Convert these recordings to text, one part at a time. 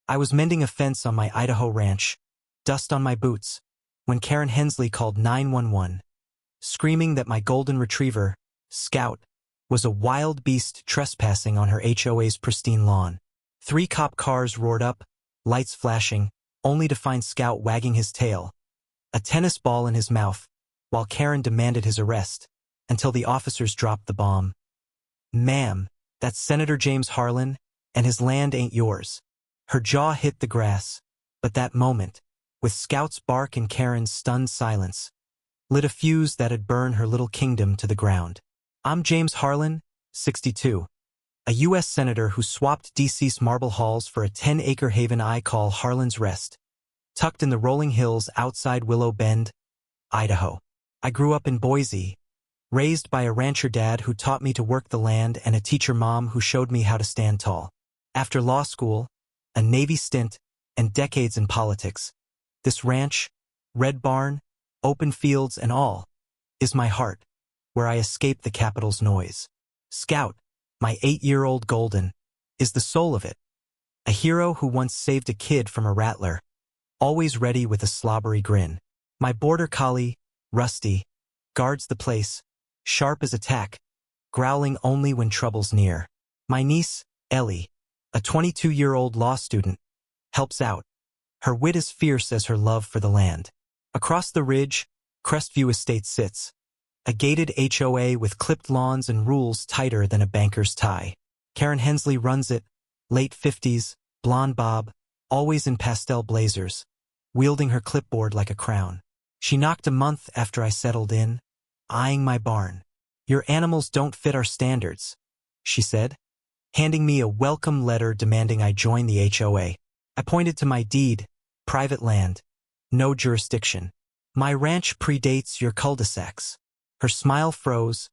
I was mending a fence on my Idaho ranch, dust on my boots, when Karen Hensley called 911, screaming that my golden retriever, Scout, was a wild beast trespassing on her HOA's pristine lawn. 3 cop cars roared up, lights flashing, only to find Scout wagging his tail, a tennis ball in his mouth, while Karen demanded his arrest, until the officers dropped the bomb. "Ma'am, that's Senator James Harlan, and his land ain't yours." Her jaw hit the grass, but that moment, with Scout's bark and Karen's stunned silence, lit a fuse that'd burn her little kingdom to the ground. I'm James Harlan, 62, a U.S. Senator who swapped DC's Marble Halls for a 10-acre haven I call Harlan's Rest, tucked in the rolling hills outside Willow Bend, Idaho. I grew up in Boise, raised by a rancher dad who taught me to work the land and a teacher mom who showed me how to stand tall. After law school, a Navy stint, and decades in politics, this ranch, red barn, open fields and all, is my heart, where I escape the capital's noise. Scout, my 8-year-old golden, is the soul of it. A hero who once saved a kid from a rattler, always ready with a slobbery grin. My border collie, Rusty, guards the place, sharp as a tack, growling only when trouble's near. My niece, Ellie, a 22-year-old law student, helps out. Her wit as fierce as her love for the land. Across the ridge, Crestview Estate sits, a gated HOA with clipped lawns and rules tighter than a banker's tie. Karen Hensley runs it, late 50s, blonde bob, always in pastel blazers, wielding her clipboard like a crown. She knocked a month after I settled in, eyeing my barn. "Your animals don't fit our standards," she said, handing me a welcome letter demanding I join the HOA. I pointed to my deed, private land, no jurisdiction. "My ranch predates your cul-de-sacs." Her smile froze,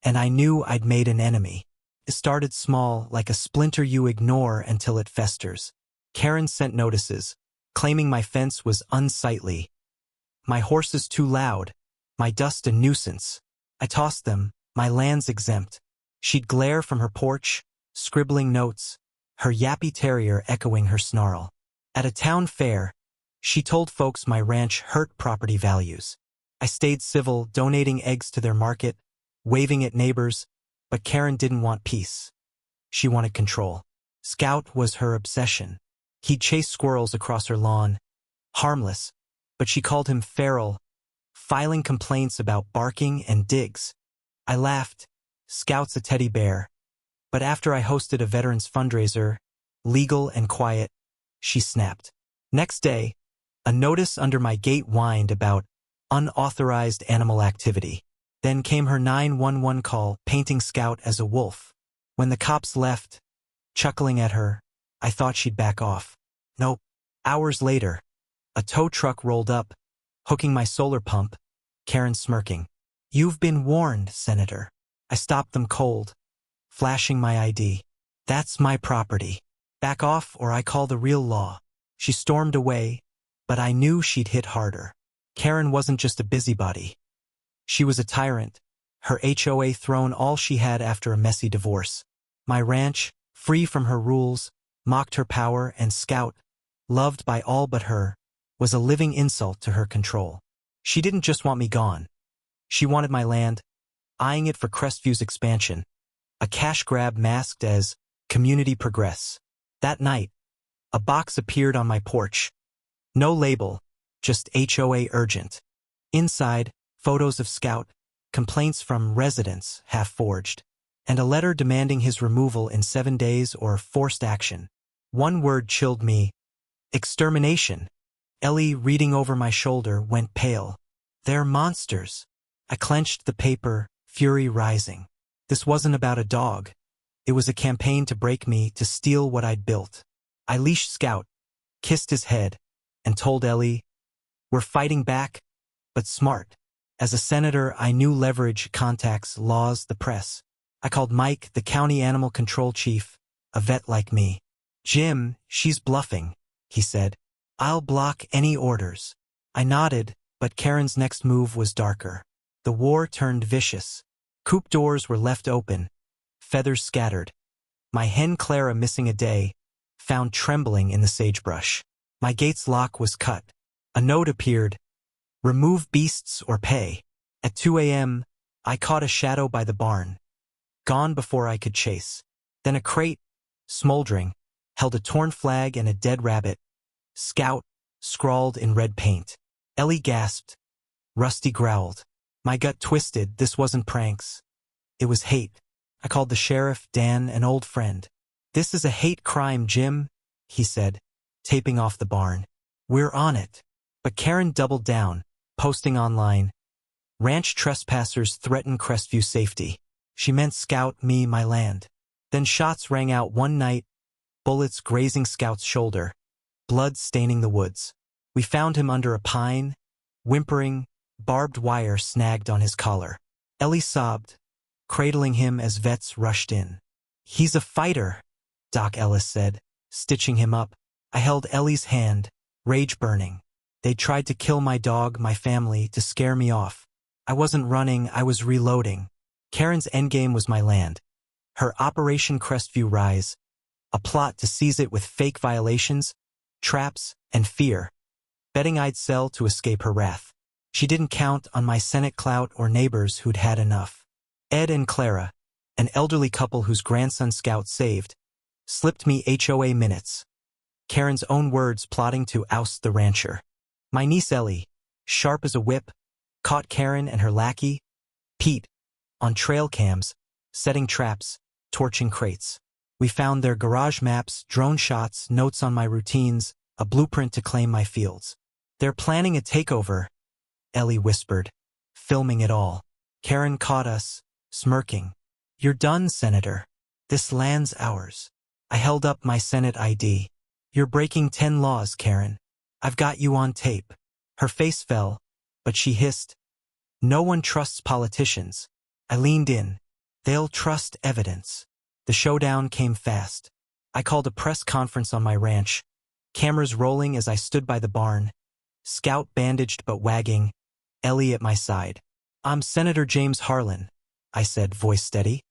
and I knew I'd made an enemy. It started small, like a splinter you ignore until it festers. Karen sent notices, claiming my fence was unsightly, my horses too loud, my dust a nuisance. I tossed them, my land's exempt. She'd glare from her porch, scribbling notes, her yappy terrier echoing her snarl. At a town fair, she told folks my ranch hurt property values. I stayed civil, donating eggs to their market, waving at neighbors, but Karen didn't want peace. She wanted control. Scout was her obsession. He'd chase squirrels across her lawn, harmless, but she called him feral, filing complaints about barking and digs. I laughed. Scout's a teddy bear. But after I hosted a veterans fundraiser, legal and quiet, she snapped. Next day, a notice under my gate whined about unauthorized animal activity. Then came her 911 call, painting Scout as a wolf. When the cops left, chuckling at her, I thought she'd back off. Nope. Hours later, a tow truck rolled up, hooking my solar pump, Karen smirking. "You've been warned, Senator." I stopped them cold, flashing my ID. "That's my property. Back off or I call the real law." She stormed away, but I knew she'd hit harder. Karen wasn't just a busybody. She was a tyrant, her HOA thrown all she had after a messy divorce. My ranch, free from her rules, mocked her power, and Scout, loved by all but her, was a living insult to her control. She didn't just want me gone. She wanted my land, eyeing it for Crestview's expansion, a cash grab masked as community progress. That night, a box appeared on my porch. No label, just HOA urgent. Inside, photos of Scout, complaints from residents half-forged, and a letter demanding his removal in 7 days or forced action. One word chilled me: extermination. Ellie, reading over my shoulder, went pale. "They're monsters." I clenched the paper, fury rising. This wasn't about a dog. It was a campaign to break me, to steal what I'd built. I leashed Scout, kissed his head, and told Ellie, "We're fighting back, but smart." As a senator, I knew leverage, contacts, laws, the press. I called Mike, the county animal control chief, a vet like me. "Jim, she's bluffing," he said. "I'll block any orders." I nodded, but Karen's next move was darker. The war turned vicious. Coop doors were left open, feathers scattered. My hen Clara missing a day, found trembling in the sagebrush. My gate's lock was cut. A note appeared, "Remove beasts or pay." At 2 a.m., I caught a shadow by the barn, gone before I could chase. Then a crate, smoldering, held a torn flag and a dead rabbit. "Scout," scrawled in red paint. Ellie gasped. Rusty growled. My gut twisted. This wasn't pranks. It was hate. I called the sheriff, Dan, an old friend. "This is a hate crime, Jim," he said, taping off the barn. "We're on it." But Karen doubled down, posting online, "Ranch trespassers threaten Crestview safety." She meant Scout, me, my land. Then shots rang out one night, bullets grazing Scout's shoulder, blood staining the woods. We found him under a pine, whimpering, barbed wire snagged on his collar. Ellie sobbed, cradling him as vets rushed in. "He's a fighter," Doc Ellis said, stitching him up. I held Ellie's hand, rage burning. They tried to kill my dog, my family, to scare me off. I wasn't running, I was reloading. Karen's endgame was my land. Her Operation Crestview Rise, a plot to seize it with fake violations, traps, and fear, betting I'd sell to escape her wrath. She didn't count on my Senate clout or neighbors who'd had enough. Ed and Clara, an elderly couple whose grandson Scout saved, slipped me HOA minutes. Karen's own words plotting to oust the rancher. My niece Ellie, sharp as a whip, caught Karen and her lackey, Pete, on trail cams, setting traps, torching crates. We found their garage maps, drone shots, notes on my routines, a blueprint to claim my fields. "They're planning a takeover," Ellie whispered, filming it all. Karen caught us, smirking. "You're done, Senator. This land's ours." I held up my Senate ID. "You're breaking 10 laws, Karen. I've got you on tape." Her face fell, but she hissed, "No one trusts politicians." I leaned in. "They'll trust evidence." The showdown came fast. I called a press conference on my ranch, cameras rolling as I stood by the barn, Scout bandaged but wagging, Ellie at my side. "I'm Senator James Harlan," I said, voice steady,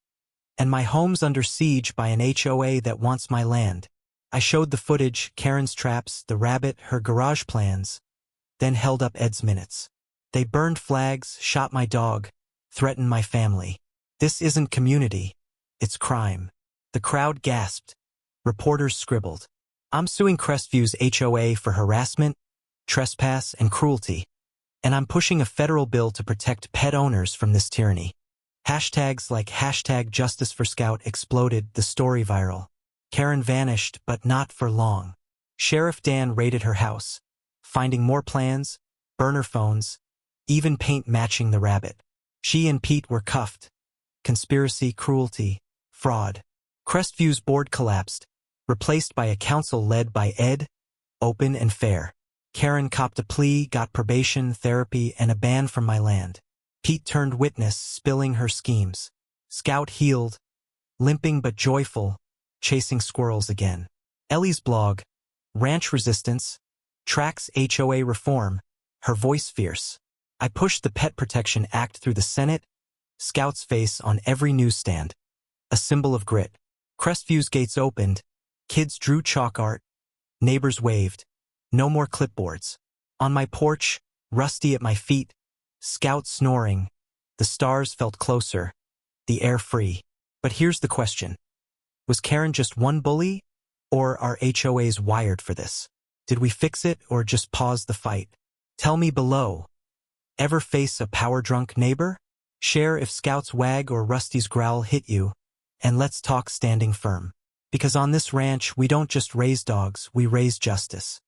"and my home's under siege by an HOA that wants my land." I showed the footage, Karen's traps, the rabbit, her garage plans, then held up Ed's minutes. "They burned flags, shot my dog, threatened my family. This isn't community, it's crime." The crowd gasped. Reporters scribbled. "I'm suing Crestview's HOA for harassment, trespass, and cruelty. And I'm pushing a federal bill to protect pet owners from this tyranny." Hashtags like #JusticeForScout exploded, the story viral. Karen vanished, but not for long. Sheriff Dan raided her house, finding more plans, burner phones, even paint matching the rabbit. She and Pete were cuffed. Conspiracy, cruelty, fraud. Crestview's board collapsed, replaced by a council led by Ed, open and fair. Karen copped a plea, got probation, therapy, and a ban from my land. Pete turned witness, spilling her schemes. Scout healed, limping but joyful, chasing squirrels again. Ellie's blog, Ranch Resistance, tracks HOA reform, her voice fierce. I pushed the Pet Protection Act through the Senate, Scout's face on every newsstand. A symbol of grit. Crestview's gates opened, kids drew chalk art, neighbors waved. No more clipboards. On my porch, Rusty at my feet, Scout snoring. The stars felt closer, the air free. But here's the question. Was Karen just one bully, or are HOAs wired for this? Did we fix it or just pause the fight? Tell me below. Ever face a power-drunk neighbor? Share if Scout's wag or Rusty's growl hit you, and let's talk standing firm. Because on this ranch, we don't just raise dogs, we raise justice.